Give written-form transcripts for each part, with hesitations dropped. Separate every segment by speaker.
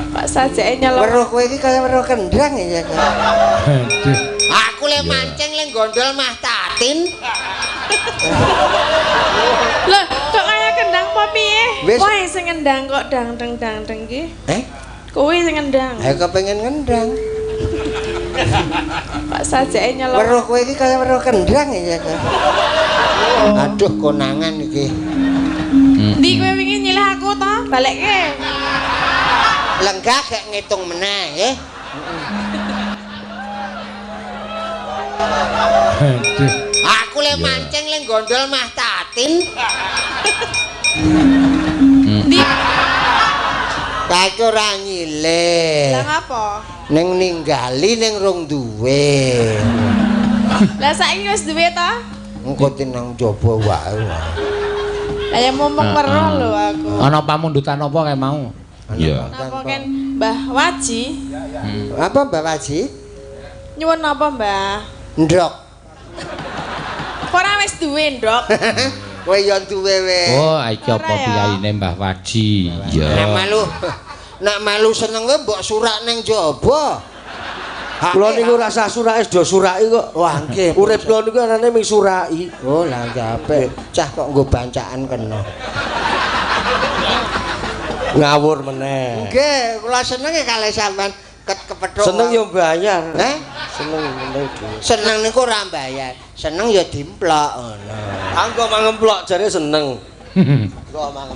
Speaker 1: Pak sajake nyelok.
Speaker 2: Weruh kowe iki kaya weruh kendang ya.
Speaker 3: Aduh.
Speaker 2: Aku le mancing le gondol mah Tatin.
Speaker 1: Lah, kok kaya kendang apa piye?
Speaker 2: Wis.
Speaker 1: Kowe sing ngendang kok dang-dang ki. Kowe sing ngendang.
Speaker 2: Ha kepengin ngendang.
Speaker 1: Pak sajake nyelok.
Speaker 2: Weruh kowe iki kaya weruh kendang ya. Aduh konangan iki.
Speaker 1: Ndi kowe wingi nyilih aku to? Balekke.
Speaker 2: Lenggah gak ngitung meneh nggih.
Speaker 3: Aduh.
Speaker 2: Aku le mancing le gondol mah Tatin.
Speaker 1: Ndi?
Speaker 2: Kaya ora nyilih.
Speaker 1: Lah ngapa?
Speaker 2: Ning ninggali ning rong duwe.
Speaker 1: Lah saiki wis duwe to?
Speaker 2: Engko tinang jaba wae.
Speaker 1: Lah ya momong weruh lho aku.
Speaker 3: Ana pamundutan apa kae mau? Iya.
Speaker 1: Napa kan Mbah Waji?
Speaker 2: Apa Mbak Waji?
Speaker 1: Nyuwun napa, Mbah?
Speaker 2: Ndok.
Speaker 1: Ora wis duwe, Ndok.
Speaker 2: Kowe yo duwe wis.
Speaker 3: Oh, iki apa piyaine Mbah Waji?
Speaker 2: Nek
Speaker 3: Iya.
Speaker 2: malu seneng kowe mbok surak ning jaba.
Speaker 4: Kula niku rasa surake do suraki kok.
Speaker 2: Wah, nggih.
Speaker 4: Urip kula niku anane ming suraki.
Speaker 2: Oh, lah gape. Cah kok nggo bancaan kena.
Speaker 4: Ngawur meneh.
Speaker 2: Nggih, kula seneng kalih sampean kepethuk.
Speaker 4: Seneng yo bayar.
Speaker 2: Seneng
Speaker 4: meneh.
Speaker 2: Seneng niku ora bayar. Seneng ya dimplok ngono.
Speaker 4: Anggo mangemplok jare seneng.
Speaker 2: Kok mang.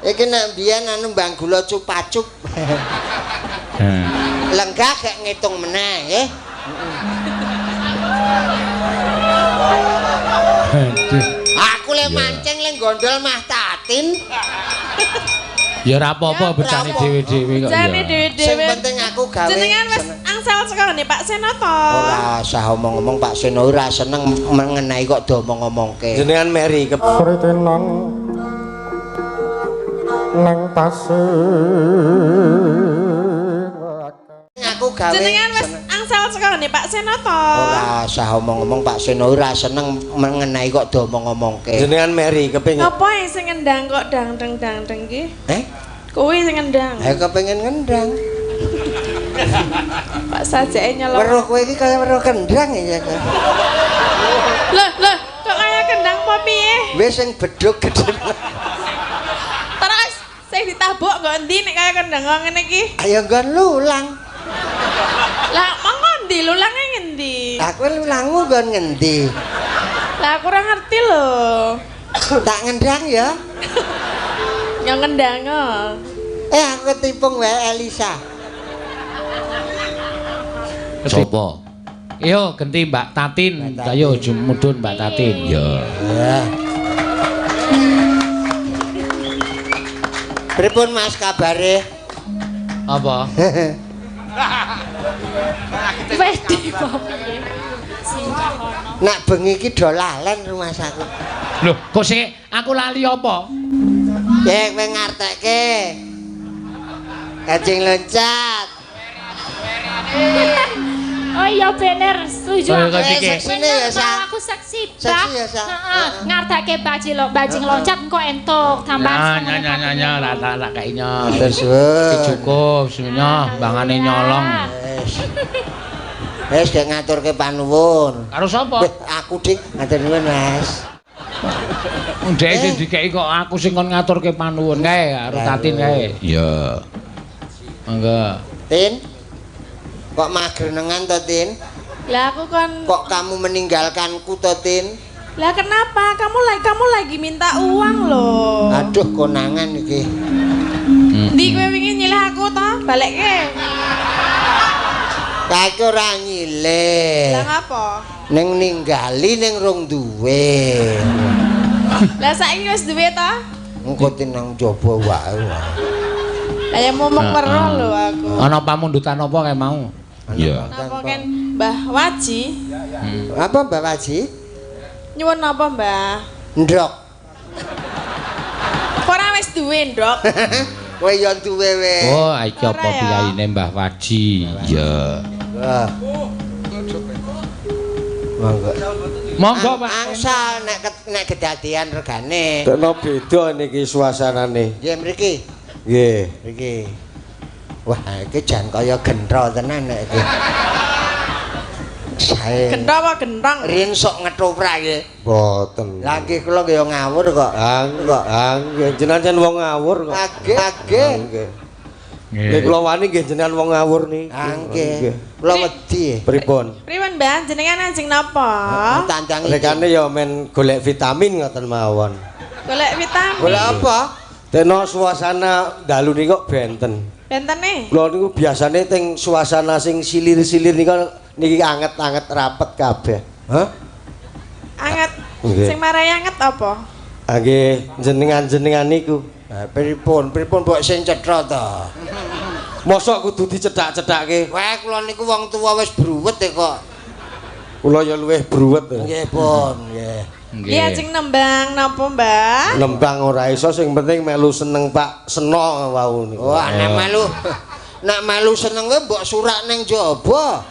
Speaker 2: Iki nek biyen anu Mbang Gula cupacup. Lenggah gak ngitung meneh nggih.
Speaker 3: Aduh.
Speaker 2: Aku le mancing le gondol mah Tatin.
Speaker 3: Ya ora apa-apa becane dhewe-dhewe kok ya.
Speaker 1: Jane dhewe-dhewe.
Speaker 2: Sing penting aku gawe.
Speaker 1: Jenengan wis angsal sekone Pak Senoto.
Speaker 2: Ora usah omong-omong Pak Seno ora seneng mengenai kok do omong-omongke.
Speaker 4: Jenengan Mary
Speaker 5: Pritenan nang pasir
Speaker 2: Aku gawe.
Speaker 1: Jenengan wis angsal sekone Pak Senoto.
Speaker 2: Ora usah omong-omong Pak Seno ora seneng mengenai kok do omong-omongke.
Speaker 4: Jenengan Mary kepengin.
Speaker 1: Apa sing ngendang kok dang-dang ki? Kowe sing ngendang.
Speaker 2: Ha kepengin ngendang.
Speaker 1: Pak sajake nyelok.
Speaker 2: Weruh kowe iki kaya weruh kendang ya.
Speaker 1: Lah, kok kaya kendang apa piye?
Speaker 2: Wis sing bedhug gedhe.
Speaker 1: Terus sing ditabuk kok endi nek kaya kendang kok ngene iki?
Speaker 2: Ayo nggon lulang.
Speaker 1: Lah monggo ndi lulange ngendi?
Speaker 2: Aku lulangmu nggon ngendi?
Speaker 1: Lah aku ora ngerti lho.
Speaker 2: Tak ngendang ya.
Speaker 1: Yang ngendang.
Speaker 2: Aku tipung wae Elisa.
Speaker 3: Sopo? Yo genti Mbak Tatin. Ayo mudhun Mbak Tatin. Ya.
Speaker 2: Pripun Mas kabare?
Speaker 3: Apa?
Speaker 1: Wedi
Speaker 2: Nak bengi iki do lalen rumah saku.
Speaker 3: Loh, kok sik aku lali apa?
Speaker 2: Ya kowe ngartekke. Kacing loncat.
Speaker 6: Oh iya bener, setuju
Speaker 3: Oh,
Speaker 6: aku.
Speaker 3: iya, Kak.
Speaker 2: Seksine ya, Sa.
Speaker 6: Aku seksi,
Speaker 2: Seksi ya, Sa.
Speaker 6: Ngartake bajing loncat kok entuk tambah
Speaker 3: Nya lah kayaknya.
Speaker 2: Terus
Speaker 3: Cukup semuanya bangane nyolong.
Speaker 2: wis gak ngaturke panuwun.
Speaker 3: Karo sapa?
Speaker 2: Aku dik ngatur nuwun Mas.
Speaker 3: Ndek sing dikeki kok aku sing kon ngaturke panuwun kae karo Tatin kae. Iya. Mangga.
Speaker 2: Tin. Kok magerenengan to, Tin?
Speaker 1: Lah aku kan
Speaker 2: Kok kamu meninggalkanku to, Tin?
Speaker 1: Lah kenapa? Kamu lagi minta uang loh.
Speaker 2: Aduh konangan iki.
Speaker 1: Ndi kowe wingi nyilih aku to? Balekke.
Speaker 2: Kaya ora nyilih.
Speaker 1: Lah ngapa?
Speaker 2: Ning ninggali ning rong duwe.
Speaker 1: Lah saiki wis duwe to?
Speaker 2: Engko tinang jaba wae.
Speaker 1: Lah ya momong weruh lho aku.
Speaker 3: Ana pamundutan apa kae mau? Iya.
Speaker 1: Napa kan Mbah Waji?
Speaker 2: Apa Mbak Waji?
Speaker 1: Nyuwun napa, Mbah?
Speaker 2: Ndok.
Speaker 1: Ora wis duwe, Ndok.
Speaker 2: Kowe yo duwe wis.
Speaker 3: Oh, iki apa piyaine Mbah Waji? Iya.
Speaker 2: Monggo.
Speaker 3: Monggo, Pak.
Speaker 2: Angsal nek kedadian regane.
Speaker 4: Tekno beda niki suasanane.
Speaker 2: Nggih mriki.
Speaker 4: Nggih.
Speaker 2: Iki. Wah, iki jan kaya gendro tenan nek iki. Sae.
Speaker 1: Gendho apa gendong?
Speaker 2: Riyen sok ngetoprak iki.
Speaker 4: Mboten.
Speaker 2: Lah iki kula ya ngawur kok.
Speaker 4: Nggih, jenengan wong ngawur kok.
Speaker 2: Agih.
Speaker 4: Nggih. Nggih kula wani nggih jenengan wong ngawur niki.
Speaker 2: Nggih. Kula wedi.
Speaker 4: Pripun?
Speaker 1: Pripun, Mbah? Jenengan anjing napa?
Speaker 2: Tandang iki.
Speaker 4: Rekane ya men golek vitamin ngoten mawon.
Speaker 1: Golek vitamin.
Speaker 2: Golek apa?
Speaker 4: Teno suasana dalu niku kok benten.
Speaker 1: Bentene.
Speaker 4: Kula niku biasane teng suasana sing silir-silir niku niki anget-anget rapet kabeh. Hah?
Speaker 1: Anget.
Speaker 4: Nggih.
Speaker 1: Sing marai anget apa?
Speaker 4: Nggih, jenengan-jenengan niku.
Speaker 2: Pripun mbok sing cetha to.
Speaker 4: Mosok kudu dicedhak-cedhakke.
Speaker 2: Wah, kula niku wong tuwa wis bruwet kok.
Speaker 4: Kula ya luwih bruwet.
Speaker 2: Nggih, Pun, nggih.
Speaker 1: Nggih, ajeng nembang napa, Mbah?
Speaker 4: Nembang ora iso sing penting melu seneng Pak Seno wau niku.
Speaker 2: Wah, nek melu seneng kowe mbok surak ning jaba.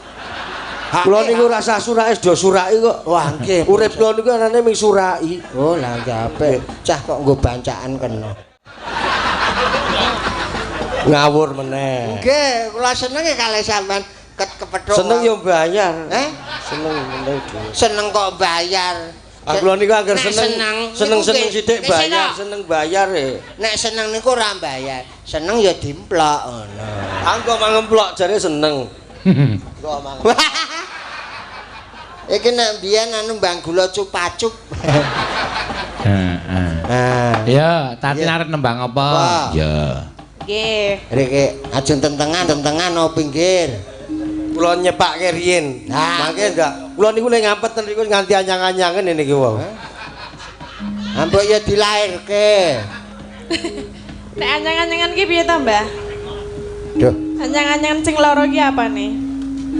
Speaker 4: Kula niku rasa surake do suraki kok.
Speaker 2: Wah, nggih.
Speaker 4: Urip kula niku anane ming suraki.
Speaker 2: Oh, lah apik. Cah kok nggo bancaan kena.
Speaker 4: Ngawur meneh.
Speaker 2: Nggih, kula seneng kalih sampean kepethuk.
Speaker 4: Seneng yo bayar.
Speaker 2: Seneng
Speaker 4: meneh.
Speaker 2: Seneng kok bayar.
Speaker 4: Kula niku anggere
Speaker 2: Nek
Speaker 4: seneng
Speaker 2: niku
Speaker 4: sithik bayar, seneng bayar
Speaker 2: Nek seneng niku ora bayar. Seneng ya dimplok ngono.
Speaker 4: Anggo mangemplok jare seneng. Kok mangemplok.
Speaker 2: Iki nek mbiyen anu mbang gula cupacup.
Speaker 3: Ya, tadi arep nembang apa? Ya.
Speaker 1: Nggih.
Speaker 2: Riki ajeng tentengan no pinggir.
Speaker 4: Kula nyepake riyin.
Speaker 2: Nah.
Speaker 4: Mangke ndak. Kula niku nek ngampeten niku nganti anyang-anyangen niki wae.
Speaker 2: Ambek ya dilairke.
Speaker 1: Nek anyang-anyangan ki piye to, Mbah?
Speaker 2: Duh,
Speaker 1: Anyang-anyangan sing loro ki apa nih?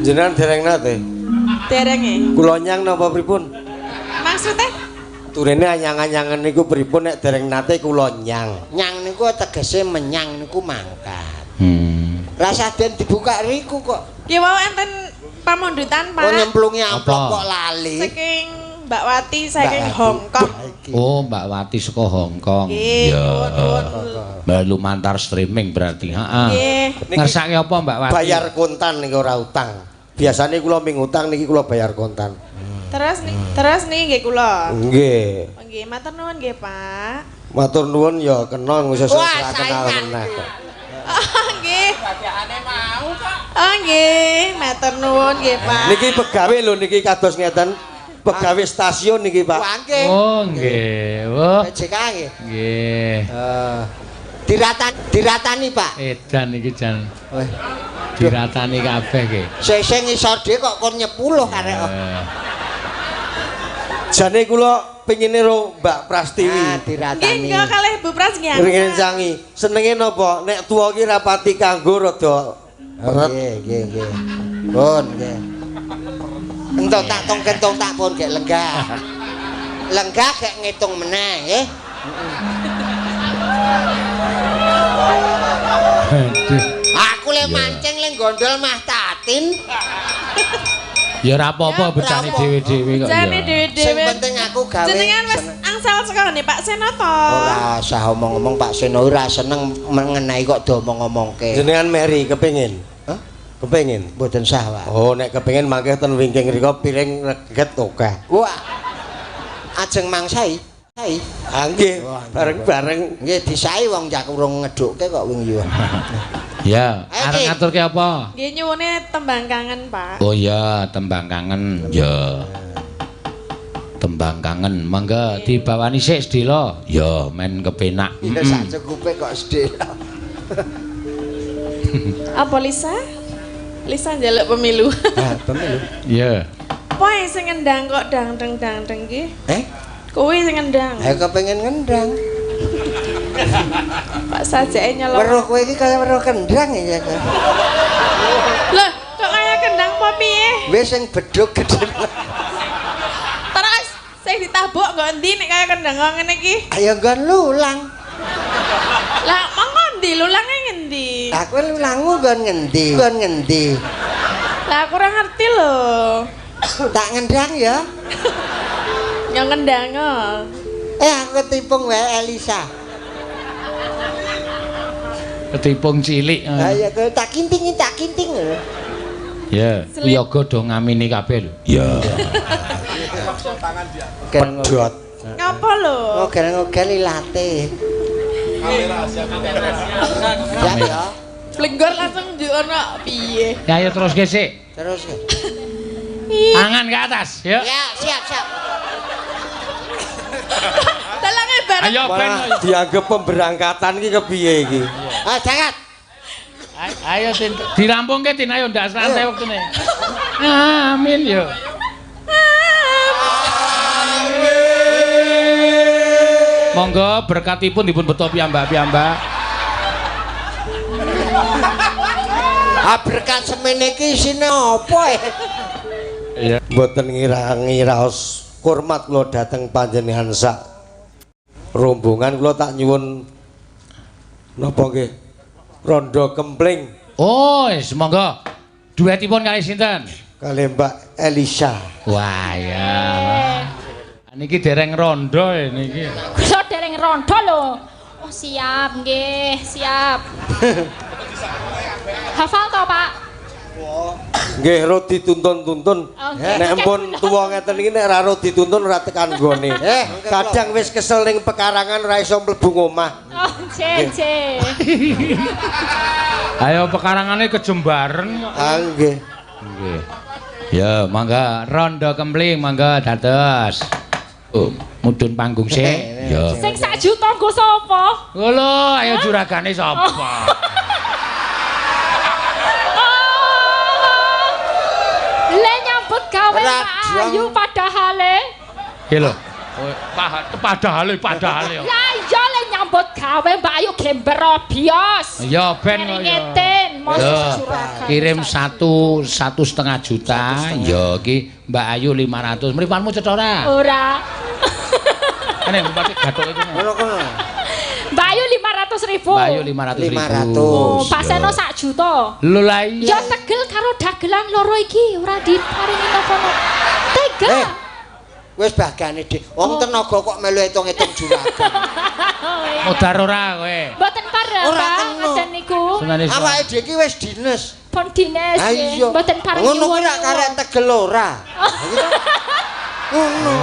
Speaker 4: Jenengan dereng nate.
Speaker 1: Derenge.
Speaker 4: Kula nyang napa pripun?
Speaker 1: Maksudnya?
Speaker 4: Turene anyang-anyangen niku pripun nek dereng nate kula nyang.
Speaker 2: nyang niku tegese menyang niku mangkat. Rasa den dibuka riku kok.
Speaker 1: Ki wau enten pamundutan,
Speaker 2: Kok
Speaker 1: Pak.
Speaker 2: nyemplungi amplop
Speaker 3: Apa?
Speaker 2: kok lali.
Speaker 1: Saking Mbak Wati saking Hong Kong.
Speaker 3: Oh, Mbak Wati saka Hong Kong.
Speaker 1: Nggih, nuwun.
Speaker 3: Melu mantar streaming berarti. Heeh.
Speaker 1: Nggih.
Speaker 3: Ngersake apa Mbak Wati?
Speaker 4: Bayar kontan niku ora utang. Biasane kula ming utang niki kula bayar kontan.
Speaker 1: Terus nih nggih kula.
Speaker 4: Nggih.
Speaker 1: Oh, nggih, matur nuwun nggih, Pak.
Speaker 4: Matur nuwun ya kena ngusus
Speaker 2: Wah,
Speaker 4: kenal
Speaker 2: saingan.
Speaker 4: meneh kok.
Speaker 1: Oh, nggih. Oh, nggih, matur nuwun nggih, Pak.
Speaker 4: Niki pegawe lho niki kados ngeten. Pegawe stasiun niki, Pak.
Speaker 2: Wah, nggih.
Speaker 3: Oh, nggih. Wah,
Speaker 2: PJK nggih.
Speaker 3: nggih.
Speaker 2: Diratani, Pak.
Speaker 3: Edan iki jan
Speaker 2: Wah,
Speaker 3: diratani kabeh iki.
Speaker 2: sing ngisor dhewe kok kon nyepuluh arek.
Speaker 4: Jane kula pengine ro Mbak Prastiwi.
Speaker 1: Nggih,
Speaker 2: Diratani.
Speaker 1: nggih kalih Bu Pras nggih.
Speaker 4: Ringen sangi. Senenge napa? Nek tuwa ki rapati kanggo rada
Speaker 2: Oh, nggih. Pun nggih. Entuk tak tong tak pun gek lenggah. Lenggah gek ngitung meneh nggih.
Speaker 3: Aduh.
Speaker 2: Aku le mancing le gondol mah tatin.
Speaker 3: Ya ora apa-apa becane dhewe-dhewe kok
Speaker 1: Jane
Speaker 3: ya.
Speaker 2: Sing
Speaker 1: dhewe-dhewe.
Speaker 2: penting aku gawe.
Speaker 1: Jenengan wis angsal sekali Pak Seno to.
Speaker 2: Ora usah omong-omong Pak Seno ora seneng mengenai kok do omong-omongke.
Speaker 4: jenengan Mary kepengin.
Speaker 2: Hah?
Speaker 4: Kepengin.
Speaker 2: Mboten sah, Pak.
Speaker 4: Oh, nek kepengin mangke ten wingking rika piring reget akeh.
Speaker 2: Wah. Ajeng mangsai. Sai.
Speaker 4: Ah nggih, bareng-bareng.
Speaker 2: Nggih disai wong jak urung ngedhukke kok wingi yo.
Speaker 3: Ya,
Speaker 2: Ayo,
Speaker 3: arep
Speaker 2: Ki.
Speaker 3: ngaturke apa?
Speaker 1: Nggih nyuwune tembang kangen, Pak.
Speaker 3: Oh ya, tembang kangen. Ya. Tembang kangen. Mangga dibawani sik sedela. Ya, men kepenak.
Speaker 2: Ya sak cukupe kok sedhe.
Speaker 1: Apa Lisa? Lisa njaluk pemilu.
Speaker 2: Nah, pemilu.
Speaker 3: Ya.
Speaker 1: Poe sing ngendang kok dangdeng ki. Kuwi sing ngendang.
Speaker 2: Ayo kepengin ngendang.
Speaker 1: Pak sajake nyolong.
Speaker 2: Weruh kowe iki kaya weruh kendang ya.
Speaker 1: Loh, kok kaya kendang apa piye?
Speaker 2: Wis sing bedhug gedhe.
Speaker 1: Terus sing ditabuk kok endi nek kaya kendang kok ngene iki?
Speaker 2: Ayo nggon lulang.
Speaker 1: Lah mongko ndi lulange ngendi?
Speaker 2: Aku lulangmu nggon ngendi? Nggon ngendi?
Speaker 1: Lah aku ora ngerti lho.
Speaker 2: Tak ngendang ya.
Speaker 1: Yang ngendang.
Speaker 2: Aku ketipung wae Elisa.
Speaker 3: Ketipung cilik.
Speaker 2: Ha ya tak kinting.
Speaker 3: Ya, yoga do ngamini kabeh lho. Ya.
Speaker 4: Pedot.
Speaker 1: Ngapa lho?
Speaker 2: Ngogel-ngogel ilate. Ya ya.
Speaker 1: Blenggor langsung njuk ana piye?
Speaker 3: Ya ayo terus gesek.
Speaker 2: Terus.
Speaker 3: Tangan ke atas, ya.
Speaker 2: Ya, siap.
Speaker 1: Dalange bareng.
Speaker 3: Ayo ben.
Speaker 4: Malah dianggap pemberangkatan iki kepiye iki?
Speaker 2: Ah, jangan.
Speaker 3: Ayo Tin, dirampungke Tin, ayo ndak santai wektune. Amin yo. Monggo berkatipun dipun beto piyambak-piyambak.
Speaker 2: Ah berkat semene iki isine apa ya?
Speaker 3: Iya.
Speaker 4: Mboten ngira-ngiraos hormat kula dhateng panjenengan sak rombongan kula tak nyuwun napa nggih? Rondo Kempling
Speaker 3: Oh, monggo. Duetipun kali sinten?
Speaker 4: kali Mbak Elisa.
Speaker 3: Wah ya. Niki dereng rondo niki.
Speaker 6: Kula dereng rondo lho. Oh, siap nggih, siap. Hafal to, Pak?
Speaker 4: Nggih, ro dituntun-tuntun. Nek empun tuwa ngeten iki nek ora ro dituntun ora tekan nggone. Kadang wis kesel ning pekarangan ora iso mlebu omah.
Speaker 6: Oh, je.
Speaker 3: Ayo pekarangane kejembareng kok.
Speaker 4: Ah nggih.
Speaker 3: Nggih. Ya, mangga rondo kempling mangga dados. Oh, mudhun panggung sik. Ya.
Speaker 6: Sing 1 juta nggo sapa?
Speaker 3: Lho, ayo juragane sapa?
Speaker 6: Le nyambut gawe Pak Ayu padahale.
Speaker 3: Ki lho. Padahale.
Speaker 6: Lah iya le nyambut gawe Mbak Ayu gember bios.
Speaker 3: Ya ben kok ya.
Speaker 6: Ngeten, mosok juragan.
Speaker 3: Kirim 1,5 juta. Ya iki Mbak Ayu 500. Mripanmu cetha ora?
Speaker 6: Ora.
Speaker 3: Ane mbake gathuk iku.
Speaker 2: Ngono.
Speaker 6: Mbak Ayu 500.000.
Speaker 3: Mbak Ayu 500.000.
Speaker 6: Oh, paseno 1 juta.
Speaker 3: Lho lah iya.
Speaker 6: Ya tegel karo dagelan loro iki ora diparingi napa-napa. Tega.
Speaker 2: Wis bagane Dik. Wong tenaga kok melu hitung-hitung juragan.
Speaker 3: Modar ora kowe.
Speaker 6: Mboten pareng,
Speaker 2: Ora
Speaker 6: Pak,
Speaker 2: kena.
Speaker 6: ngaten niku.
Speaker 3: Sunane
Speaker 2: Awake dhewe iki wis dinas.
Speaker 6: Pon dines.
Speaker 2: Ha iya.
Speaker 6: Mboten pareng.
Speaker 2: Ngono kuwi rak karek tegel ora. Ngono.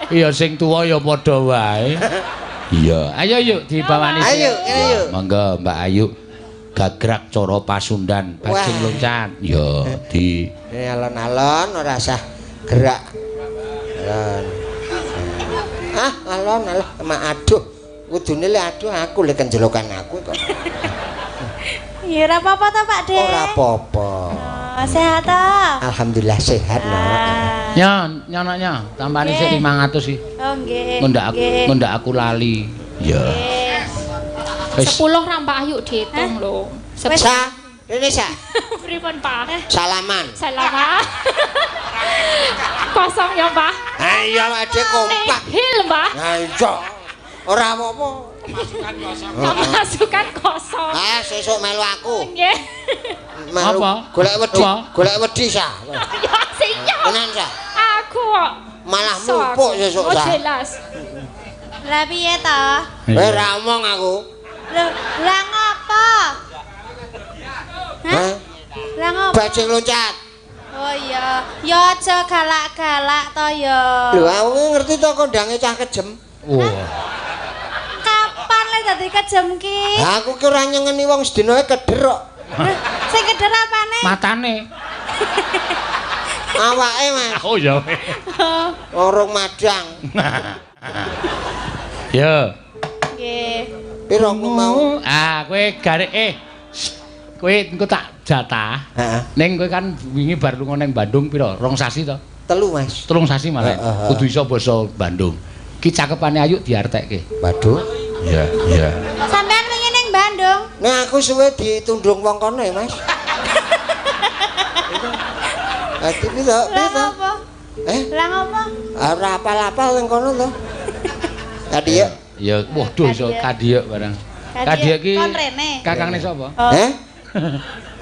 Speaker 3: Iya sing tuwa ya padha wae. Iya, ayo yuk dibawani.
Speaker 2: Ayo.
Speaker 3: Monggo Mbak Ayu gagrak cara Pasundan, bajing loncat. Ya, di
Speaker 2: Alon-alon ora usah gerak. Alon. Mak aduh. Kudune le aduh aku le kenjelokan aku kok.
Speaker 1: Iya, ora apa-apa to, Pak Dek.
Speaker 2: Ora apa-apa.
Speaker 1: Sehat to?
Speaker 2: Alhamdulillah sehat, Nak.
Speaker 3: Ya, nyonoknya tambani sik 500 sih.
Speaker 1: Oh, nggih.
Speaker 3: Ngendak aku lali. Ya. Wis
Speaker 6: 10 ra Mbak Ayu diitung lho.
Speaker 2: Sa, rene sa.
Speaker 6: Pripun, Pak?
Speaker 2: Salaman.
Speaker 6: Selamat. Kosong ya, Pak.
Speaker 2: Ayo awake kompak.
Speaker 6: Hil, Mbak.
Speaker 2: Ha iya. Ora apa-apa.
Speaker 6: Masukan kosong.
Speaker 2: Ah, sesuk melu aku.
Speaker 6: Nggih.
Speaker 2: Melu
Speaker 3: Apa?
Speaker 2: golek wedi sa.
Speaker 6: Ya sinyal.
Speaker 2: Tenan sa.
Speaker 6: Aku kok
Speaker 2: Malah mumpuk sesuk
Speaker 6: oh,
Speaker 2: sa.
Speaker 6: jelas.
Speaker 1: Lah piye to?
Speaker 2: Ora omong aku.
Speaker 1: Lah ngopo?
Speaker 2: Hah?
Speaker 1: Lah ngopo?
Speaker 2: Bajing loncat.
Speaker 1: Oh iya, ya aja galak-galak to ya.
Speaker 2: Lho aku ngerti to kondange cah kejem.
Speaker 3: wah.
Speaker 1: Kapan le dadi kejem ki?
Speaker 2: Lah aku ki ora nyengeni wong sedina keder kok.
Speaker 1: Sing keder apane?
Speaker 3: Matane.
Speaker 2: Awake, Mas.
Speaker 3: Oh ya.
Speaker 2: Orong madang.
Speaker 3: Ya.
Speaker 1: Nggih.
Speaker 2: Piro aku mau?
Speaker 3: Ah, kowe garek kowe engko tak jatah.
Speaker 2: Heeh.
Speaker 3: Ning kowe kan wingi bar lunga ning Bandung piro? 2 sasi to?
Speaker 2: 3, Mas.
Speaker 3: 3 sasi malah.
Speaker 2: Heeh.
Speaker 3: Kudu iso basa Bandung. Ki cakepane Ayu diartekke.
Speaker 2: Waduh.
Speaker 3: Iya, iya.
Speaker 1: Sampean wingi ning Bandung?
Speaker 2: Nah aku suwe ditundung wong kono ya, Mas. Ati piro?
Speaker 1: Lah
Speaker 2: Piro?
Speaker 1: ngopo? Lah ngopo?
Speaker 2: Ora apal-apal ning kono to. Tadi ya.
Speaker 3: Ya, waduh iso kadiyek barang. Kadiyek ki
Speaker 1: Kon rene.
Speaker 3: kakangne sapa?
Speaker 2: Heh?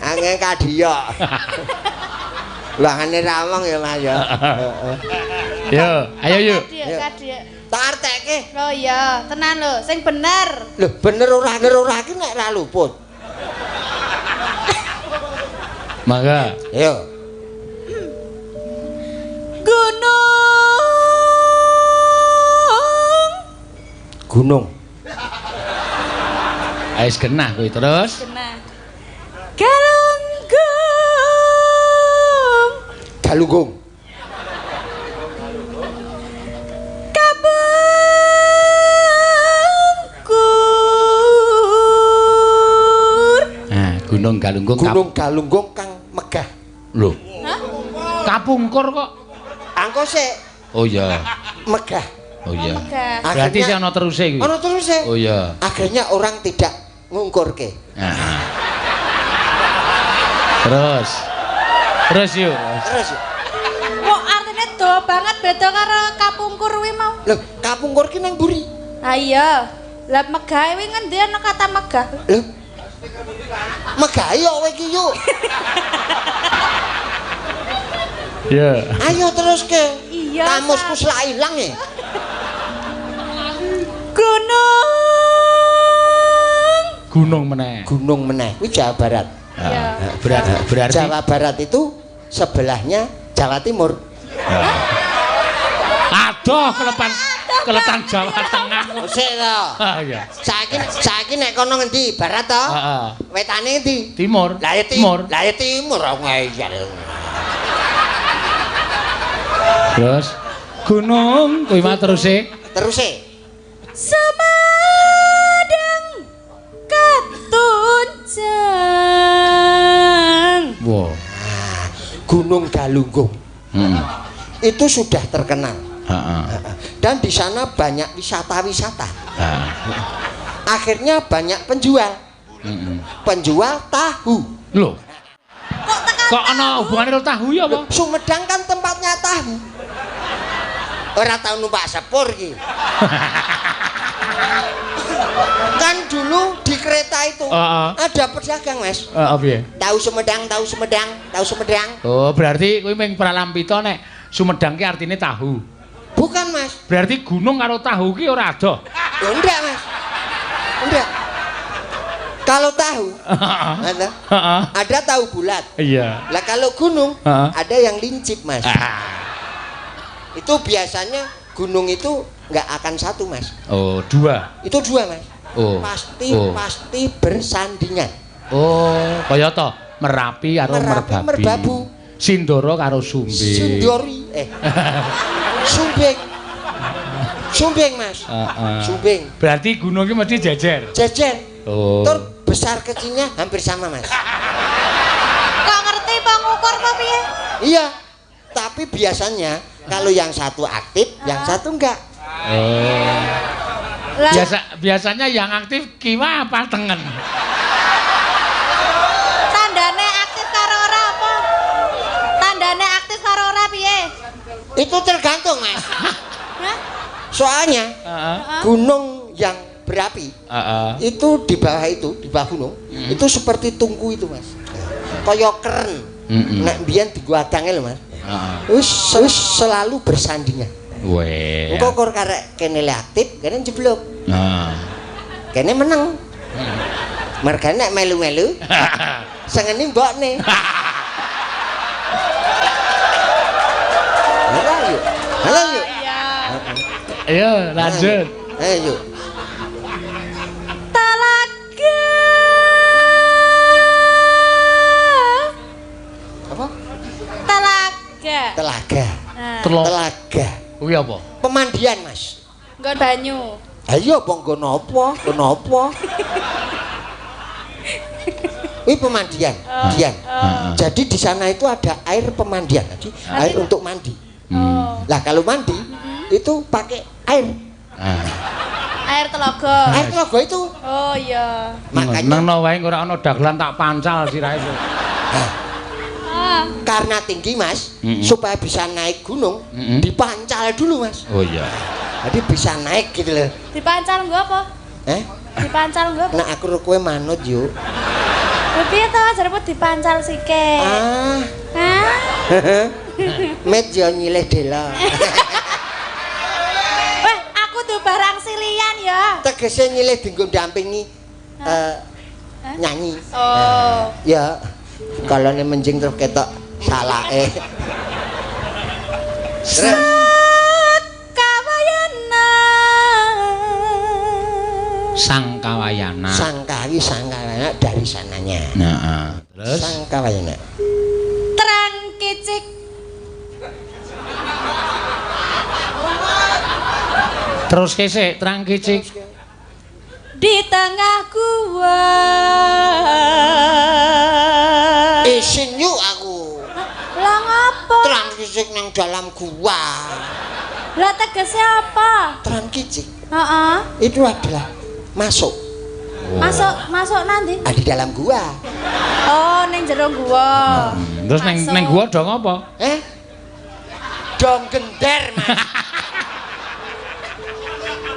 Speaker 2: Angge kadiyok. Lah ngene ra omong ya, Mas ya.
Speaker 3: Yo, ayo yuk.
Speaker 1: Kadiyek.
Speaker 2: Tak artekke.
Speaker 1: Oh iya, tenan lho, sing bener.
Speaker 2: Lho, bener ora iki nek ra luput.
Speaker 3: Mangga.
Speaker 2: Ayo. Gunung.
Speaker 3: Ais genah kuwi terus.
Speaker 1: Genah. Galunggung.
Speaker 2: Galunggung.
Speaker 3: Gunung Galunggung.
Speaker 2: Gunung Galunggung kang megah.
Speaker 3: Lho.
Speaker 1: Hah?
Speaker 3: Kapungkur kok.
Speaker 2: Angko sik.
Speaker 3: Oh iya.
Speaker 2: Megah.
Speaker 3: Oh iya.
Speaker 1: Megah.
Speaker 3: Berarti sih ana teruse kuwi.
Speaker 2: Ana teruse.
Speaker 3: Oh iya.
Speaker 2: Akhirnya orang tidak ngungkurke.
Speaker 3: Heeh. Terus. Terus yuk.
Speaker 2: Terus.
Speaker 1: Kok artine do banget beda karo kapungkur kuwi mau.
Speaker 2: Lho, kapungkur ki nang mburi.
Speaker 1: Ah iya. Lah megah kuwi ngendi ana kata megah?
Speaker 2: Lho. Megah yo kowe iki yuk.
Speaker 3: Ya.
Speaker 2: Ayo terus ke.
Speaker 1: Iya.
Speaker 2: Kamusku selak ilang ya.
Speaker 3: Gunung meneh.
Speaker 2: Gunung meneh. Kuwi Jawa Barat.
Speaker 1: Iya.
Speaker 3: Berarti
Speaker 2: Jawa Barat itu sebelahnya Jawa Timur.
Speaker 3: aduh keletan Jawa Tengah.
Speaker 2: Sik to.
Speaker 3: Ah iya.
Speaker 2: Saiki nek kono ngendi? Barat to?
Speaker 3: Heeh.
Speaker 2: Wetane endi?
Speaker 3: Timur.
Speaker 2: Lah ya
Speaker 3: Timur.
Speaker 2: Lah ya timur ngeyel.
Speaker 3: Terus gunung kuwi mah teruse.
Speaker 2: Teruse.
Speaker 1: Sumedang Katunjang.
Speaker 3: Wow.
Speaker 2: Gunung Galunggung. Itu sudah terkenal.
Speaker 3: Heeh.
Speaker 2: Dan di sana banyak wisata-wisata.
Speaker 3: Heeh.
Speaker 2: Akhirnya banyak penjual. Penjual tahu.
Speaker 3: Loh. Kok ana hubungane karo tahu ya apa?
Speaker 2: Sumedang kan tempatnya tahu. Ora tau numpak sepur iki. Kan dulu di kereta itu ada pedagang, Mas.
Speaker 3: Heeh, piye?
Speaker 2: Tahu Sumedang, tahu Sumedang, tahu Sumedang.
Speaker 3: Oh, berarti kuwi ming pralampita nek Sumedang ki artine tahu.
Speaker 2: Bukan, Mas.
Speaker 3: Berarti gunung karo tahu ki ora ada.
Speaker 2: Ya enggak, Mas. Enggak. Kalau tahu, ada tahu bulat.
Speaker 3: Iya.
Speaker 2: Lah kalau gunung, ada yang lincip, Mas. Itu biasanya gunung itu nggak akan satu, Mas.
Speaker 3: Oh, dua.
Speaker 2: Itu dua, Mas.
Speaker 3: Oh.
Speaker 2: Pasti bersandingan.
Speaker 3: Oh, kaya to Merapi karo
Speaker 2: Merbabu.
Speaker 3: Sindoro karo Sumbing.
Speaker 2: Sindori. Sumbing. Sumbing, Mas. Sumbing.
Speaker 3: Berarti gunung ki mesti jejer.
Speaker 2: Jejer.
Speaker 3: Oh.
Speaker 2: Tur besar kecilnya hampir sama, Mas.
Speaker 1: Kok ngerti pengukur apa piye?
Speaker 2: Iya. Tapi biasanya kalau yang satu aktif, yang satu enggak.
Speaker 3: Oh. Biasanya yang aktif kiwa apa tengen?
Speaker 1: Tandane aktif karo ora apa? Tandane aktif karo ora piye?
Speaker 2: Itu tergantung, Mas.
Speaker 1: Hah?
Speaker 2: Soalnya gunung yang berapi itu di bawah gunung itu seperti tungku itu, Mas. Kaya keren. Nek mbiyen diguadange lho, Mas. Wis selalu bersandingan.
Speaker 3: Weh.
Speaker 2: Engko kok karek kene le aktif, kene jeblok. Kene meneng. Mergane nek melu-melu sengeni mbokne. Halo yuk.
Speaker 1: Iya.
Speaker 3: Ayo lanjut.
Speaker 2: Ayo.
Speaker 1: Talaga.
Speaker 2: Apa?
Speaker 1: Talaga.
Speaker 2: Telaga.
Speaker 1: Nah,
Speaker 2: Telaga.
Speaker 3: Kuwi apa?
Speaker 2: Pemandian, Mas.
Speaker 1: nggon banyu.
Speaker 2: Ayo bang nggon apa? Nggon apa? Ini pemandian. Jadi di sana itu ada air pemandian. Jadi air untuk mandi. Lah kalau mandi itu pakai air.
Speaker 1: Air telaga.
Speaker 2: Air telaga itu.
Speaker 1: Oh iya.
Speaker 2: Makanya
Speaker 3: nang wae ora ana dagelan tak pancal sirahe.
Speaker 2: Karena tinggi, Mas, supaya bisa naik gunung dipancal dulu, Mas.
Speaker 3: Oh iya.
Speaker 2: Jadi bisa naik gitu loh.
Speaker 1: Dipancal nggo apa? Dipancal nggo apa?
Speaker 2: Nah aku ro kowe manut yuk.
Speaker 1: Lha piye to jarepmu dipancal sike?
Speaker 2: Met yo nyilih dela.
Speaker 1: Weh, aku
Speaker 2: Tegese nyilih dinggo ndampingi nyanyi.
Speaker 1: Oh.
Speaker 2: Ya. Kalane menjing terus ketok salake.
Speaker 3: Sangkawayana.
Speaker 2: Sangkawi sangkawayana dari sananya.
Speaker 3: Heeh. Terus
Speaker 2: Sangkawayana.
Speaker 1: Terang kicik.
Speaker 3: terus kesik terang kicik.
Speaker 1: Di tengah gua.
Speaker 2: Isin yuk aku.
Speaker 1: Lah ngapa?
Speaker 2: Terang kicik nang dalam gua.
Speaker 1: Lah tegese apa?
Speaker 2: Terang kicik.
Speaker 1: Heeh.
Speaker 2: Itu adalah masuk.
Speaker 1: Masuk nanti.
Speaker 2: Di dalam gua.
Speaker 1: Oh, ning jero gua.
Speaker 3: Terus neng gua dong apa?
Speaker 2: Dong gender, Mas.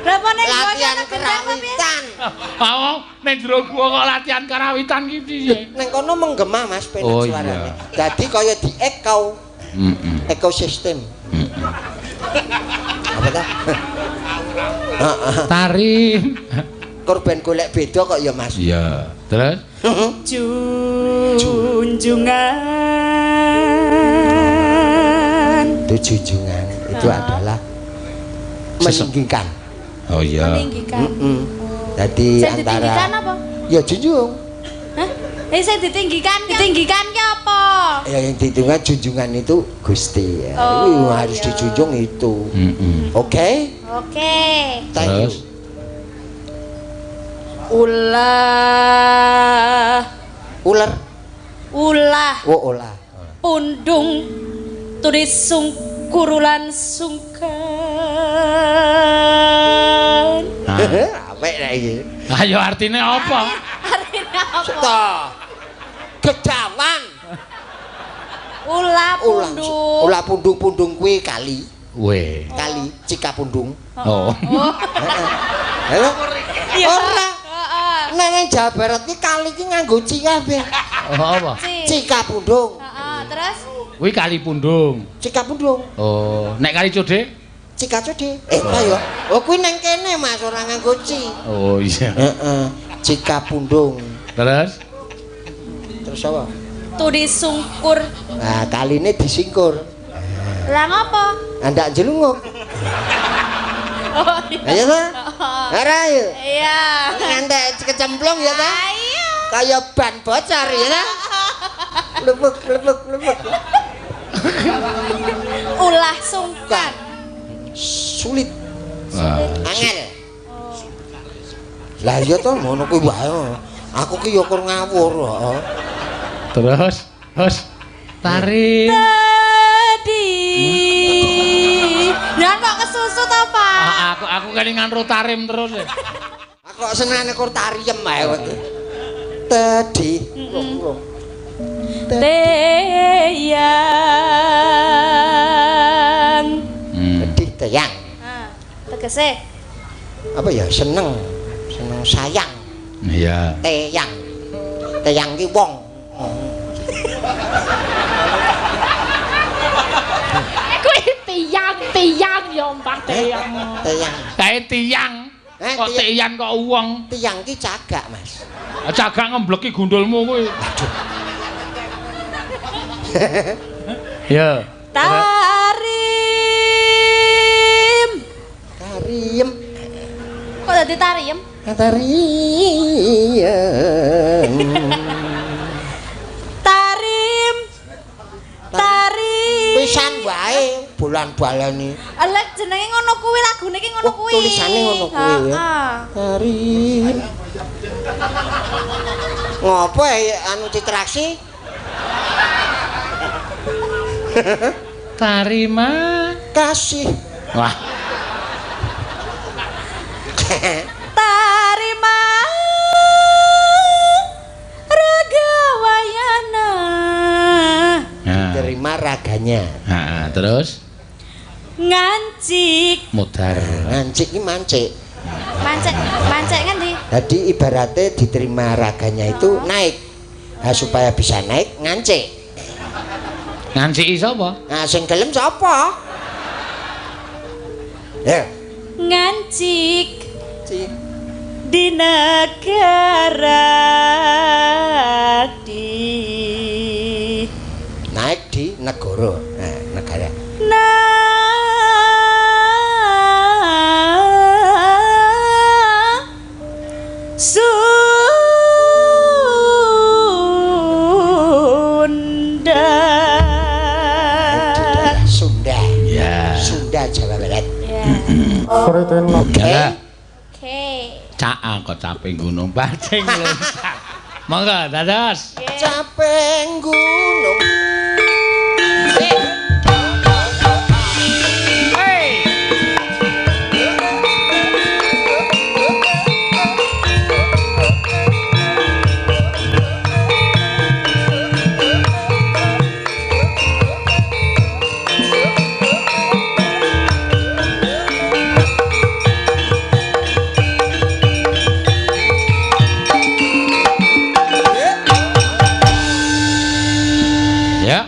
Speaker 1: Berapa ning gua
Speaker 2: Latihan karawitan.
Speaker 3: Oh, neng jero gua kok latihan karawitan ki piye?
Speaker 2: Neng kono menggema, Mas, penak
Speaker 3: Oh,
Speaker 2: suarane.
Speaker 3: iya.
Speaker 2: Dadi kaya di ekosistem. Apa ta?
Speaker 3: Tarim.
Speaker 2: Korban golek beda kok ya, Mas.
Speaker 3: Iya. Terus?
Speaker 2: Itu junjungan itu adalah meninggikan.
Speaker 3: Oh iya.
Speaker 1: Meninggikan.
Speaker 2: Jadi
Speaker 1: Saya
Speaker 2: antara
Speaker 1: ditinggikan apa?
Speaker 2: ya junjung.
Speaker 1: Hah? Saya ditinggikan. Ditinggikan ki apa?
Speaker 2: Ya yang dihitungan junjungan itu Gusti ya.
Speaker 1: Oh,
Speaker 2: Harus
Speaker 1: iya.
Speaker 2: dijunjung itu. Oke?
Speaker 1: Oke.
Speaker 2: Thank you.
Speaker 3: Terus?
Speaker 1: Ulah
Speaker 2: Ular. Oh, ulah.
Speaker 1: pundung turis sungkurulan sungkan.
Speaker 2: Apik nek iki.
Speaker 3: Ayo artinya apa?
Speaker 1: Artinya apa?
Speaker 2: Toh. Gedawan.
Speaker 1: Ulah pundung.
Speaker 2: Ulah pundung-pundung kuwi kali.
Speaker 3: Weh.
Speaker 2: Kali Cikapundung.
Speaker 3: Oh.
Speaker 2: Halo?
Speaker 1: Iya.
Speaker 2: Ora. Nang Jawa Barat ki kali ki nganggo ci kabeh.
Speaker 3: Oh apa?
Speaker 2: Cikapundung.
Speaker 1: Heeh, terus
Speaker 3: Kuwi Kali Pundung.
Speaker 2: Cikapundung.
Speaker 3: Oh, nek Kali Code?
Speaker 2: Cikacode. Apa ya? Oh kuwi nang kene Mas ora nganggo ci.
Speaker 3: Oh iya.
Speaker 2: Heeh. Cikapundung.
Speaker 3: Terus?
Speaker 2: Terus apa?
Speaker 1: turis sungkur.
Speaker 2: Nah, kaline disingkur.
Speaker 1: Lah ngapa?
Speaker 2: Andak jelunguk.
Speaker 1: Oh iya.
Speaker 2: Ayo ta? Ora ayo.
Speaker 1: Iya.
Speaker 2: Andak kecemplung ya ta?
Speaker 1: Ayo.
Speaker 2: Kayak ban bocor ya ta? Lebek.
Speaker 1: Ulah sungkan.
Speaker 2: Sulit.
Speaker 3: Wah.
Speaker 2: Angel. Lah iya to ngono kuwi wae. Aku ki ya kur ngawur.
Speaker 3: Terus? Tarim.
Speaker 1: Tadi. Lah kok kesusu to, Pak?
Speaker 3: Aku kelingan ro tarim terus.
Speaker 2: Aku kok senengane kur tariem ae. Tadi.
Speaker 1: Teyang.
Speaker 2: Tadi teyang.
Speaker 1: Tegese
Speaker 2: Apa ya seneng sayang.
Speaker 3: Iya.
Speaker 2: Teyang ki wong.
Speaker 6: Kuwi tiang ya mbah tiang.
Speaker 2: Teyang.
Speaker 3: Kae tiyang. Kok tiyan kok wong?
Speaker 2: Tiyang ki cagak, Mas.
Speaker 3: Cagak ngembleki gundulmu kuwi. Ya.
Speaker 1: tarim.
Speaker 2: Tariem.
Speaker 1: Kok dadi tarim?
Speaker 2: Tariem.
Speaker 1: Tarim.
Speaker 2: Pisan wae bulan baleni.
Speaker 1: Lah jenenge ngono kuwi lagune ki ngono
Speaker 2: Oh,
Speaker 1: kuwi.
Speaker 2: tulisane ngono kuwi ya.
Speaker 1: Heeh.
Speaker 2: Tariem. Ngopo anu ditraksi?
Speaker 3: Tarima
Speaker 2: Kasih.
Speaker 3: wah
Speaker 1: Tarima ragawayana.
Speaker 2: Terima raganya.
Speaker 3: terus
Speaker 1: Ngancik.
Speaker 3: mudar
Speaker 2: Ngancik ki mancik.
Speaker 1: Mancek ngendi?
Speaker 2: Jadi ibaratnya diterima raganya itu naik. Nah, supaya bisa naik ngancik.
Speaker 3: nganciki sapa?
Speaker 2: Nah, sing gelem sapa? Ya.
Speaker 1: Ngancik.
Speaker 2: Cik.
Speaker 1: di negara
Speaker 2: naik di negara negara Sunda
Speaker 3: ya
Speaker 2: Sunda Jawa Barat
Speaker 5: Sritena
Speaker 3: oke
Speaker 1: Cak
Speaker 3: kok capek gunung pacing loncat monggo dados
Speaker 2: capek gunung
Speaker 3: ya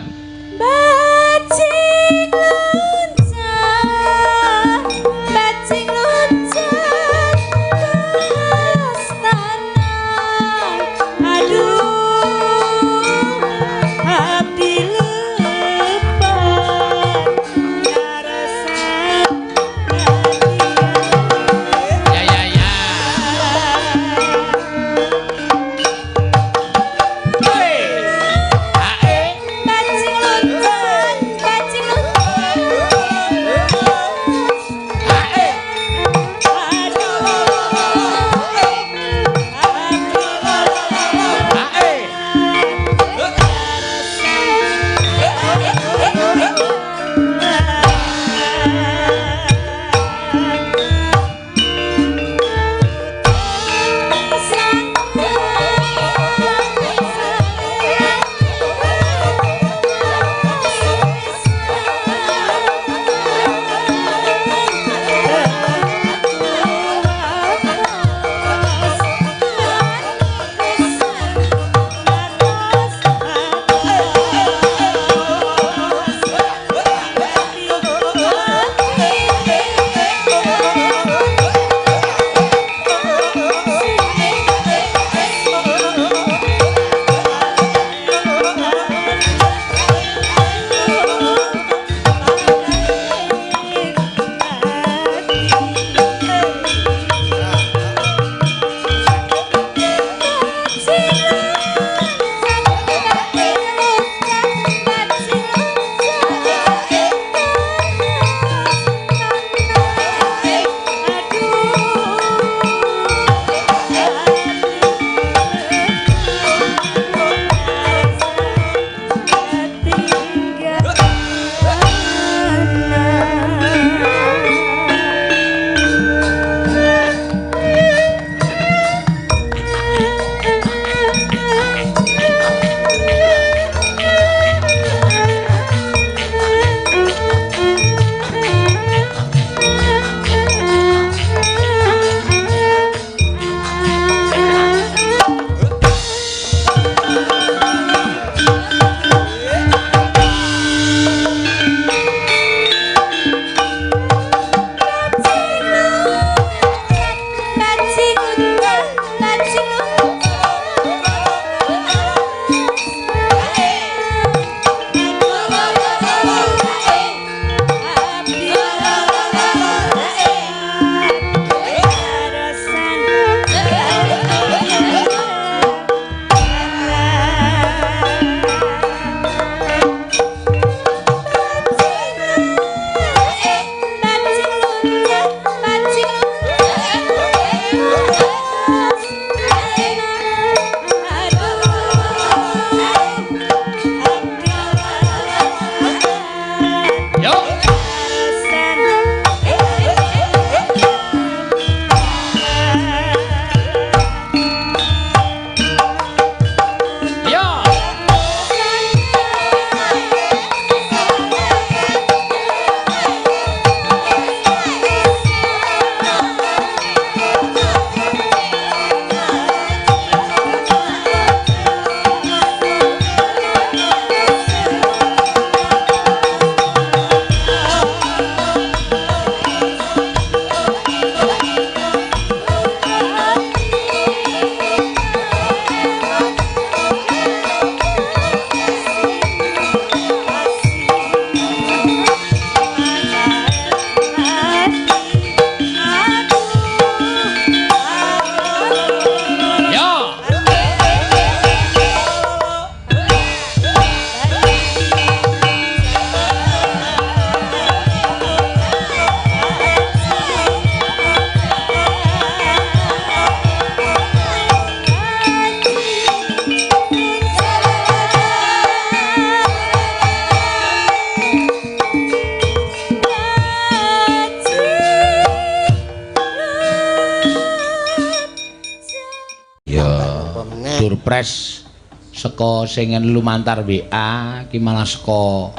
Speaker 3: Durpres saka sing lumantar WA ki malah saka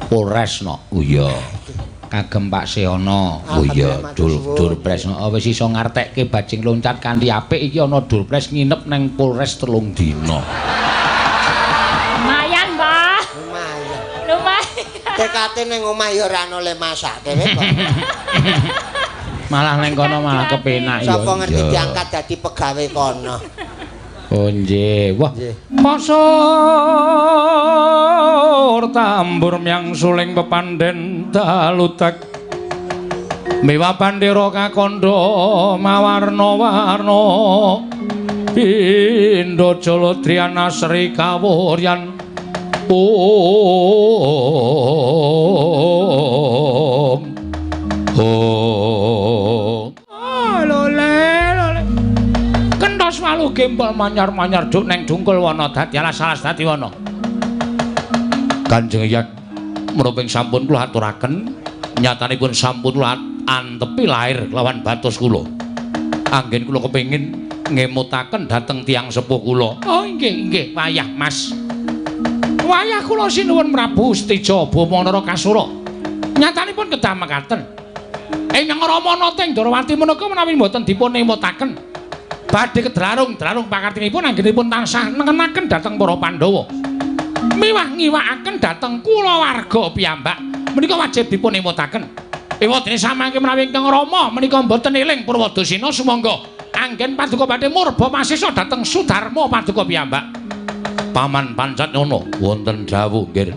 Speaker 3: Polres no. Oh iya. Kagem Pak Seono. Oh iya, Durpres no. Wis iso ngartekke bajing loncat kanthi apik iki ana Durpres nginep nang Polres 3 dina.
Speaker 6: Lumayan, Mbah. Lumayan.
Speaker 2: Tekate ning omah ya ora ana le masake kok.
Speaker 3: Malah neng kono malah kepenak ya.
Speaker 2: Sapa ngerti diangkat dadi pegawe kono.
Speaker 3: Oh nggih. Wah. Pasur tambur miang suling pepandhen dalutek. Miwa pandira kakandha mawarna-warna. Pindha Jala Driyana Sri Kawuryan. Lole. Kenthos walu gempol manyar-manyar duk neng dungkul wana dadi alas-alas dadi wana. Kanjeng Hyang menapa sampun kula aturaken nyatanipun sampun kula antepi lair lawan batos kula. Anggen kula kepengin ngemutaken dhateng tiyang sepuh kula. Oh nggih, wayah Mas. Wayah kula sinuwun Prabu Stija Bamanara Kasura. Nyatanipun kedah mekaten. Ingkang Ramana teng Darawati menika menawi mboten dipun emutaken badhe kedrarung-drarung pakartinipun anggenipun tansah nengenaken dhateng para Pandhawa. Miwah ngiwakaken dhateng kulawarga piyambak menika wajib dipun emutaken. Ewadene samangke menawi Ingkang Rama menika mboten eling Purwadasina sumangga anggen paduka badhe murba masisa dhateng Sudarma paduka piyambak. Paman Pancatnyana wonten dawuh nggih.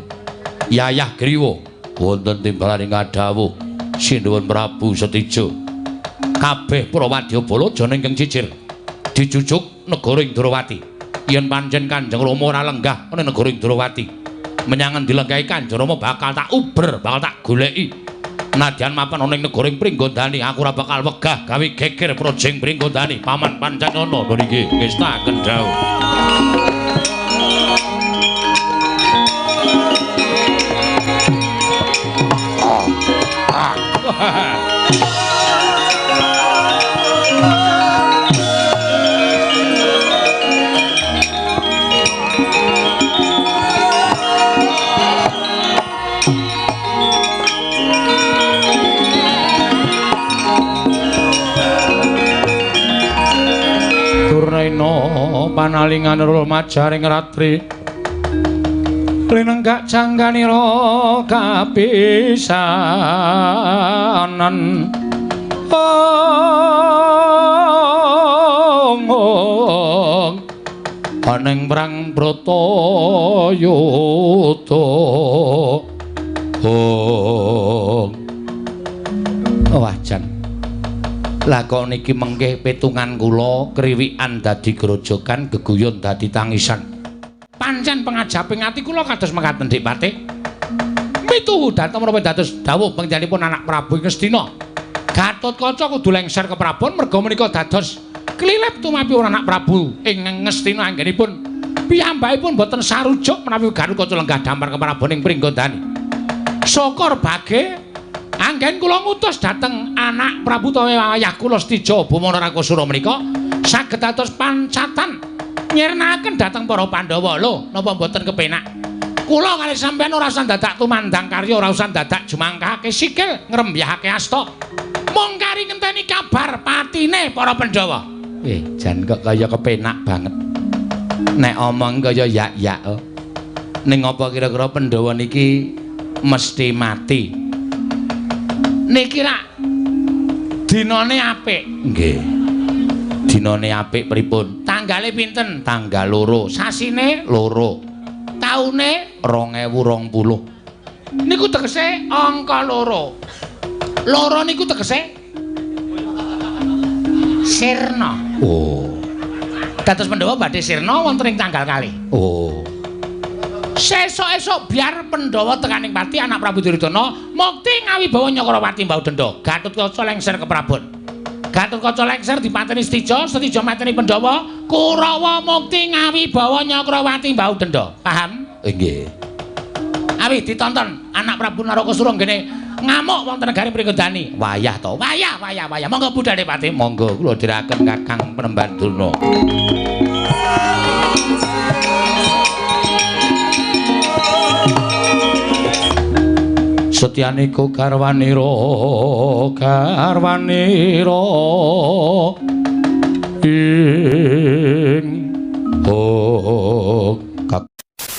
Speaker 3: Yayah Griwa wonten timbalaning dawuh sinuwun Prabu Setija. Kabeh para wadyabala jana ingkang cicir dijujuk negara Indrawati. Yen pancen Kanjeng Rama ora lenggah ning negara Indrawati, menyang endi lenggahe Kanjeng Rama bakal tak uber, bakal tak goleki. Nadyan mapan ana ing negara Pringgondani, aku ora bakal wegah gawe geger projeng Pringgondani. Paman Pancatnyana niki ngestaken dawuh. Durnaina panalingan rumajaring ratri linenggak jangganira kapisanan aning prang Bratayuda wajan lah kok niki mengke petungan kula kriwikan dadi grojogan geguyon dadi tangisan. Pancen pangajaping ati kula kados mekaten Dik Patih. Mituhu dhateng menapa dados dawuh panjenenganipun anak Prabu Ngastina. Gatotkaca kudu lengser ke Prabon merga menika dados klilip tumapi anak Prabu ing Ngastina anggenipun piyambakipun boten sarujuk menawi Gatotkaca lenggah damar ke Prabon ing Pringgondani. Syukur bage anggen kula ngutus dhateng anak Prabu utawa wayah kula Stija Bamanara Kasura menika saged dados pancatan nyirnakaken dhateng para Pandhawa lho napa mboten kepenak. Kula kalih sampeyan ora usah dadak tumandang karya, ora usah dadak jumangkahake sikil ngrembyahake asta. Mung kari ngenteni kabar patine para Pandhawa. Jan kok kaya kepenak banget. Nek omong kaya yak-yak. Ning apa kira-kira Pandhawa niki mesti mati? Niki rak dinane apik. Nggih. Dinane apik pripun? Tanggale pinten? Tanggal 2. Sasine 2. Taune 2020. Niku tegese angka 2. 2 niku tegese sirna. Oh. Dados Pandhawa badhe sirna wonten ing tanggal 2. Oh. Sesuk-esuk biar Pandhawa tekaning pati anak Prabu Duryudana mukti ngawibawa Nyakrawati mbau denda. Gatotkaca lengser ke Prabon. Gatotkaca lengser dipateni Stija, Stija mateni Pandhawa, Kurawa mukti ngawibawa Nyakrawati mbau denda. Paham? Nggih. Awi ditonton anak Prabu Narakasura nggene ngamuk wonten negari Pringgodani. Wayah to, wayah. Monggo budhale Pati, monggo kula dherekaken Kakang Penemban Durna. Setyaniko garwanira ing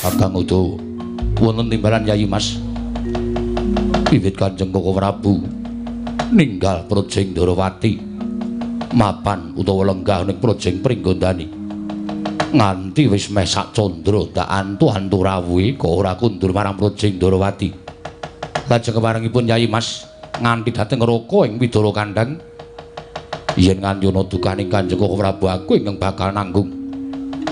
Speaker 3: Kakang Udawa wonten timbalan Yayi Mas wiwit Kanjeng Koko Prabu ninggal Projeng Ndorowati mapan utawa lenggah ning Projeng Pringgondani nganti wis meh sak candra dak antu-antu rawuhe kok ora kundur marang Projeng Ndorowati. Lajeng keparengipun Yayi Mas nganti dhateng Raka ing Widara Kandhang yen nganti ana dukaning Kanjeng Koko Prabu aku ingkang bakal nanggung.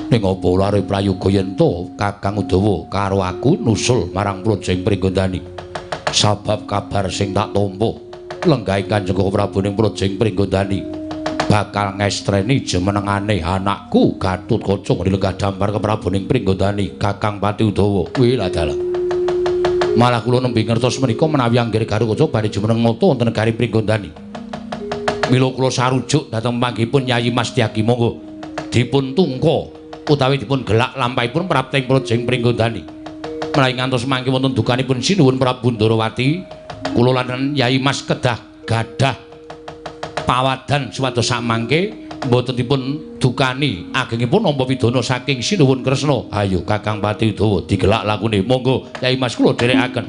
Speaker 3: Ning apa lare prayoga yen to Kakang Udawa karo aku nusul marang Projeng Pringgondani. Sabab kabar sing tak tampa lenggahing Kanjeng Koko Prabu ning Projeng Pringgondani bakal ngestreni jemenengane anakku Gatotkaca lenggah dampar ke Prabu ning Pringgondani Kakang Pati Udawa. Kuwi lha dalah. Malah kula nembe ngertos menika menawi anggere Gatotkaca badhe jumeneng nata wonten negari Pringgondani. Mila kula sarujuk dhateng panggihipun Yayi Mas Tyagi monggo dipun tungka utawi dipun gelak lampahipun prapting Projeng Pringgondani. Menawi ngantos mangke wonten dukanipun sinuwun Prabu Ndorowati, kula lan Yayi Mas kedah gadah pawadan supados samangke mboten dipun dukani agengipun nampa pidana saking sinuwun Kresna. Ayo Kakang Pati Udawa digelak lakune. Monggo Yayi Mas kula dherekaken.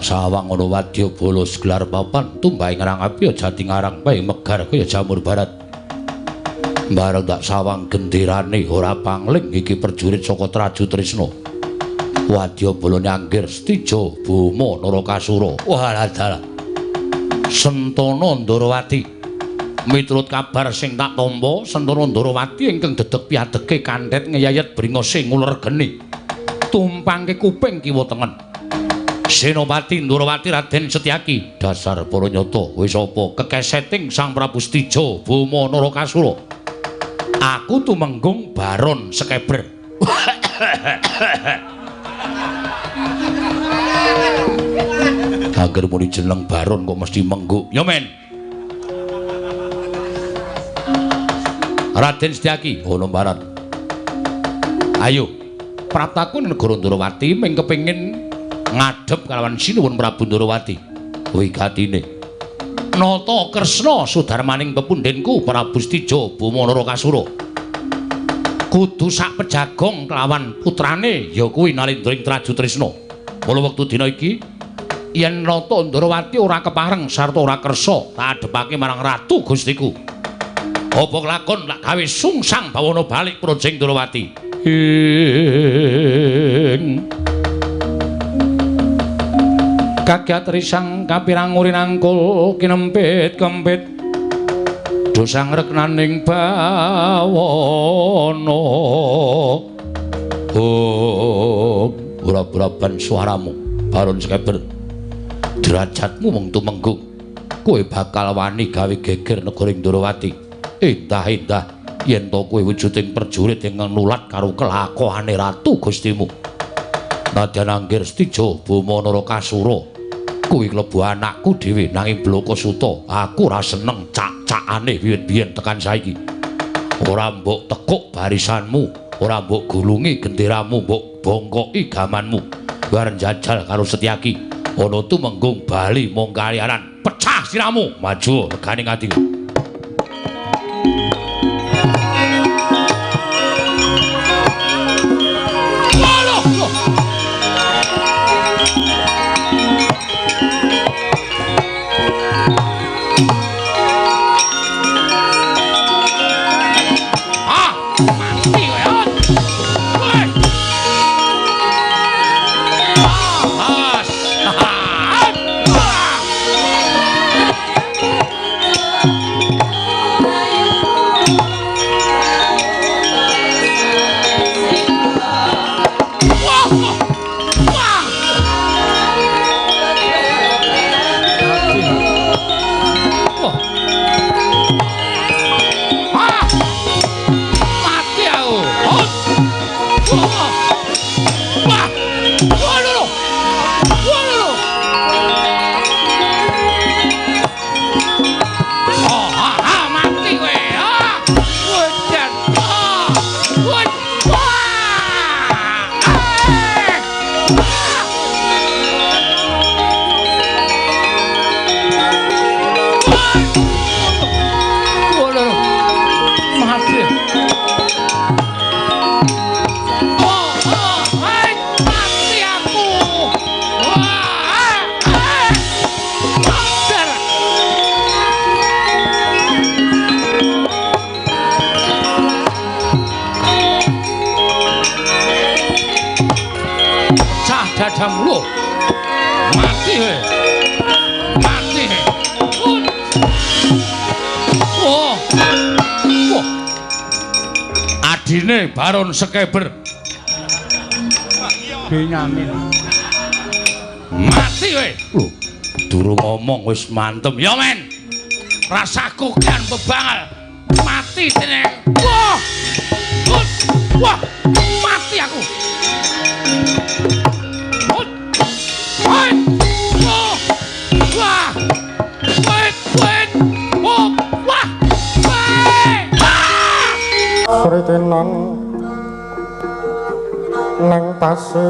Speaker 3: Sawang ana wadya bala gelar papan tumbahing ngarang api jati ngarang bae megar kaya jamur barat. Bareng dak sawang genderane ora pangling iki perjurit saka Traju Trisna. Wadya balane anggir Stija Boma Narakasura. Walah dalah. Sentana Ndorowati. Miturut kabar sing tak tampa, Sentana Ndorowati ingkang dedeg piadege kanthet ngeyayet bringa sing uler geni. Tumpangke kuping kiwa tengen. Senopati Ndorowati Raden Setyaki, dasar para nyata wis apa kekeseting Sang Prabu Stija Boma Narakasura. Aku tumenggung Baron Sekeber. Angger muni jeneng Baron kok mesti mengguk. Ya men. Raden Setyaki, ono barat. Ayo, praptaku negara Ndorowati ming kepengin ngadhep kalawan sinuwun Prabu Ndorowati. Wigatine nata Kresna sudarmaning pepundhenku Prabu Stija Boma Narakasura. Kudu sak pejagong kelawan putrane ya kuwi Nalendra Traju Trisna. Mula wektu dina iki yen nata Ndorowati ora kepareng sarta ora kersa tak adhepake marang ratu Gustiku. Apa lakon lak gawe sungsang bawana balik Projeng Durawati. Kagyat risang kapirang uri nangkul kinempit kempit dosang reknaning bawana. Ura-uraban suaramu Baron Skeber, derajatmu mung tumenggung, kowe bakal wani gawe geger negara Durawati. Endah-endah yen to kowe wujuding prajurit ingkang nulat karo kelakuane ratu Gustimu. Nadyan anggir Stijo Bama Narakasura, kowe klebu anakku dhewe nanging Blokasuta aku ora seneng cak-cakane biyen-biyen tekan saiki. Ora mbok tekuk barisanmu, ora mbok gulungi genderamu, mbok bongkoki gamanmu. Bareng jajal karo Setyaki, ana tumenggung bali mung kaliaran. Pecah siramu, maju legane ati. Dadamu mati he, mati he. Oh, oh. Adine Baron Skeber Benyamin mati he. Durung ngomong wis mantem ya men. Rasaku kan bebangal mati dene. Wah, wah, mati aku.
Speaker 5: Sritenan nang tasih